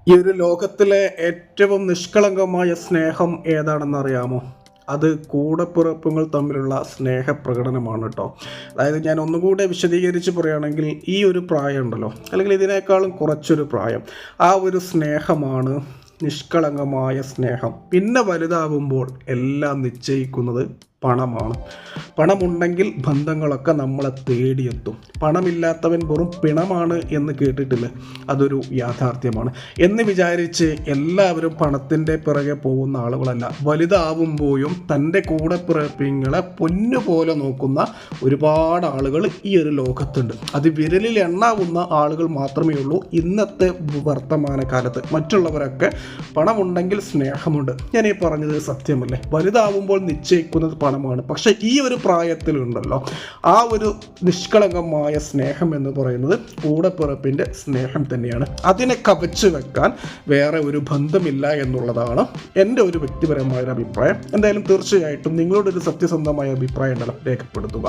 ഈ ഒരു ലോകത്തിലെ ഏറ്റവും നിഷ്കളങ്കമായ സ്നേഹം ഏതാണെന്ന് അറിയാമോ? അത് കൂടപ്പിറപ്പുകൾ തമ്മിലുള്ള സ്നേഹപ്രകടനമാണ് കേട്ടോ. അതായത് ഞാൻ ഒന്നുകൂടെ വിശദീകരിച്ച് പറയുകയാണെങ്കിൽ, ഈ ഒരു പ്രായം ഉണ്ടല്ലോ, അല്ലെങ്കിൽ ഇതിനേക്കാളും കുറച്ചൊരു പ്രായം, ആ ഒരു സ്നേഹമാണ് നിഷ്കളങ്കമായ സ്നേഹം. പിന്നെ വലുതാകുമ്പോൾ എല്ലാം നിശ്ചയിക്കുന്നത് പണമാണ്. പണമുണ്ടെങ്കിൽ ബന്ധങ്ങളൊക്കെ നമ്മളെ തേടിയെത്തും. പണമില്ലാത്തവൻ വെറും പിണമാണ് എന്ന് കേട്ടിട്ടില്ല, അതൊരു യാഥാർത്ഥ്യമാണ്. എന്ന് വിചാരിച്ച് എല്ലാവരും പണത്തിൻ്റെ പിറകെ പോകുന്ന ആളുകളല്ല. വലുതാവുമ്പോഴും തൻ്റെ കൂടെ പിറപ്പിങ്ങളെ പൊന്നുപോലെ നോക്കുന്ന ഒരുപാട് ആളുകൾ ഈ ഒരു ലോകത്തുണ്ട്. അത് വിരലിൽ എണ്ണാവുന്ന ആളുകൾ മാത്രമേ ഉള്ളൂ ഇന്നത്തെ വർത്തമാന കാലത്ത്. മറ്റുള്ളവരൊക്കെ പണമുണ്ടെങ്കിൽ സ്നേഹമുണ്ട്. ഞാൻ ഈ പറഞ്ഞത് സത്യമല്ലേ? വലുതാവുമ്പോൾ നിശ്ചയിക്കുന്നത് പണമാണ്. പക്ഷെ ഈ ഒരു പ്രായത്തിലുണ്ടല്ലോ, ആ ഒരു നിഷ്കളങ്കമായ സ്നേഹം എന്ന് പറയുന്നത് കൂടപ്പിറപ്പിൻ്റെ സ്നേഹം തന്നെയാണ്. അതിനെ കവച്ചു വെക്കാൻ വേറെ ഒരു ബന്ധമില്ല എന്നുള്ളതാണ് എൻ്റെ ഒരു വ്യക്തിപരമായ ഒരു അഭിപ്രായം. എന്തായാലും തീർച്ചയായിട്ടും നിങ്ങളുടെ ഒരു സത്യസന്ധമായ അഭിപ്രായം ഉണ്ടല്ലോ, രേഖപ്പെടുത്തുക.